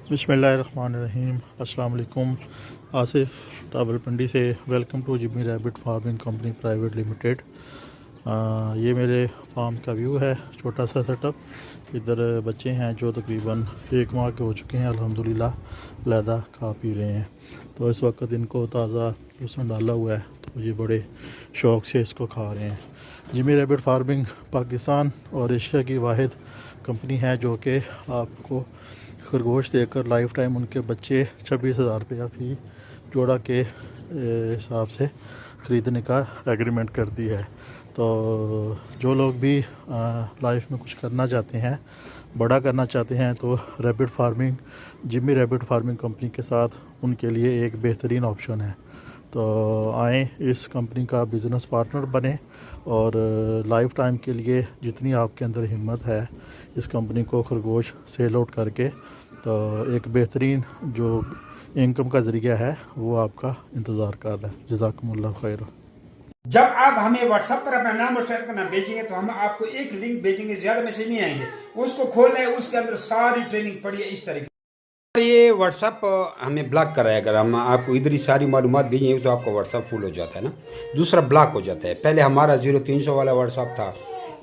बिस्मिल्लाहिर्रहमानिर्रहीम। अस्सलाम वालेकुम। आसिफ रावलपिंडी से। Welcome to Jimmy rabbit farming company private limited. ये मेरे फार्म का व्यू है, छोटा सा सेटअप। इधर बच्चे हैं जो तकरीबन 1 माह के हो चुके हैं, अल्हम्दुलिल्लाह लैदा खा पी रहे हैं। तो इस वक्त इनको ताज़ा लहसुन डाला हुआ है, तो ये बड़े शौक़ से इसको खा रहे हैं। जिम्मी रैबिट फार्मिंग पाकिस्तान और एशिया की वाहिद कंपनी है जो कि आपको खरगोश देकर लाइफ टाइम उनके बच्चे 26,000 रुपया फ़ी जोड़ा के हिसाब से ख़रीदने का एग्रीमेंट करती है। तो जो लोग भी लाइफ में कुछ करना चाहते हैं, बड़ा करना चाहते हैं, तो rabbit farming, Jimmy rabbit farming company के साथ उनके लिए एक बेहतरीन ऑप्शन है। तो आएँ, इस कंपनी का बिज़नेस पार्टनर बने और लाइफ टाइम के लिए जितनी आपके अंदर हिम्मत है, इस कंपनी को खरगोश सेल आउट करके तो एक बेहतरीन जो इनकम का ज़रिया है वो आपका इंतज़ार कर रहा है। जज़ाकुमुल्लाह खैर। जब आप हमें व्हाट्सएप पर अपना नाम और शेयर करना भेजेंगे तो हम आपको एक लिंक भेजेंगे, ज्यादा मैसेज नहीं आएंगे। उसको खोलना है, उसके अंदर सारी ट्रेनिंग पड़ी है इस तरीके। ये व्हाट्सएप हमें ब्लॉक कर रहा है। अगर हम आपको इधर ही सारी मालूमात भेजेंगे तो आपका व्हाट्सएप फुल हो जाता है ना, दूसरा ब्लॉक हो जाता है। पहले हमारा 0300 वाला व्हाट्सएप था,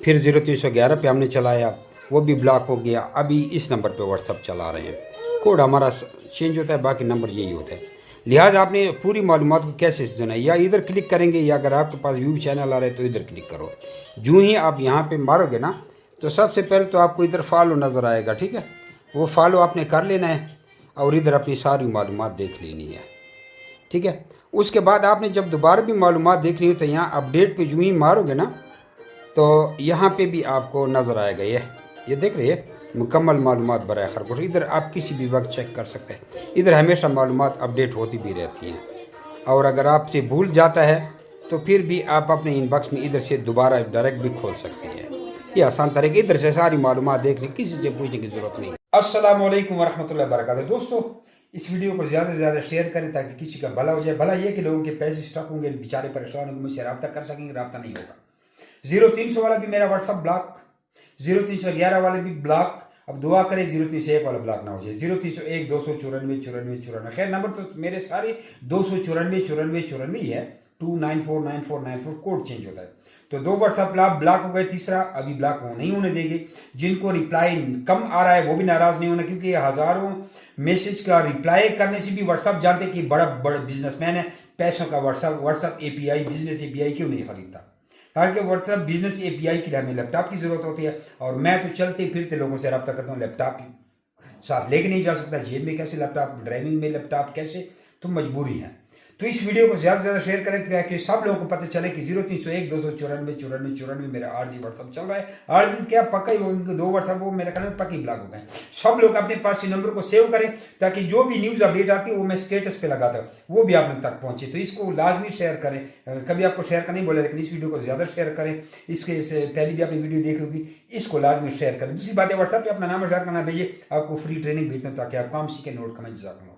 फिर 0311 पे हमने चलाया, वो भी ब्लॉक हो गया। अभी इस नंबर पे व्हाट्सएप चला रहे हैं, कोड हमारा चेंज होता है, बाकी नंबर यही होता है। लिहाजा आपने पूरी मालूमात को कैसे सुना है, या इधर क्लिक करेंगे, या अगर आपके पास व्यू चैनल आ रहा है तो इधर क्लिक करो। जो ही आप यहाँ पे मारोगे ना, तो सबसे पहले तो आपको इधर फॉलो नज़र आएगा, ठीक है। वो फॉलो आपने कर लेना है और इधर अपनी सारी मालूमात देख लेनी है, ठीक है। उसके बाद आपने जब दोबारा भी मालूमात देखनी हो तो यहाँ अपडेट पे जो ही मारोगे ना, तो यहाँ पे भी आपको नज़र आएगा, ये देख रहे हैं, मुकम्मल मालूमात बराए खरगोश। इधर आप किसी भी वक्त चेक कर सकते हैं, इधर हमेशा मालूमात अपडेट होती भी रहती हैं। और अगर आपसे भूल जाता है तो फिर भी आप अपने इनबॉक्स में इधर से दोबारा डायरेक्ट भी खोल सकती हैं। ये आसान तरीके, इधर से सारी मालूमात देखने, किसी से पूछने की ज़रूरत नहीं। अस्सलाम वालेकुम वरहमतुल्लाहि वबरकातुहू। दोस्तों, इस वीडियो को ज़्यादा से ज़्यादा शेयर करें ताकि किसी का भला हो जाए। भला ये कि लोगों के पैसे स्टक होंगे, बेचारे परेशान होंगे, मुझसे रब्ता कर सकेंगे, रब्ता नहीं होगा। 0300 वाला भी मेरा व्हाट्सअप ब्लॉक, 0311 वाले भी ब्लॉक। अब दुआ करें 0301 वाला ब्लॉक ना हो जाए। 0301 294 94 94, खैर नंबर तो मेरे सारे 294 94 94 ही है। 294949 कोड चेंज होता है। तो 2 व्हाट्सएप ब्लॉक हो गए, तीसरा अभी ब्लॉक हो नहीं होने देंगे। जिनको रिप्लाई कम आ रहा है वो भी नाराज नहीं होना, क्योंकि हज़ारों मैसेज का रिप्लाई करने से भी व्हाट्सएप जानते कि बड़ा बिजनेसमैन है, पैसों का व्हाट्सएप एपीआई, बिजनेस एपीआई क्यों नहीं खरीदता। हालांकि व्हाट्सएप बिजनेस एपीआई के लिए हमें लैपटॉप की जरूरत होती है, और मैं तो चलते फिरते लोगों से रब्ता करता हूँ। लैपटॉप साथ लेके नहीं जा सकता, जेब में कैसे लैपटॉप, ड्राइविंग में लैपटॉप कैसे, तो मजबूरी है। तो इस वीडियो को ज़्यादा से ज़्यादा शेयर करें ताकि सब लोगों को पता चले कि 0301 294 94 94 मेरा आरजी व्हाट्सअप चल रहा है। आरजी क्या पक्का ही, वो 2 व्हाट्सअप वो मेरे ख्याल में पक्की ब्लॉक हो गए। सब लोग अपने पास इस नंबर को सेव करें ताकि जो भी न्यूज़ अपडेट आती है वो मैं स्टेटस पे लगाता हूँ, वो भी आप तक पहुँचे। तो इसको लाजमी शेयर करें। कभी आपको शेयर करना नहीं बोला, लेकिन इस वीडियो को ज़्यादा शेयर करें। इसके से पहले भी आपने वीडियो देखी होगी, इसको लाजमी शेयर करें। दूसरी बात है, व्हाट्सएप पर अपना नाम शेयर करना भेजिए, आपको फ्री ट्रेनिंग भेजते हैं ताकि आप काम सीखें, नोट कमेंट।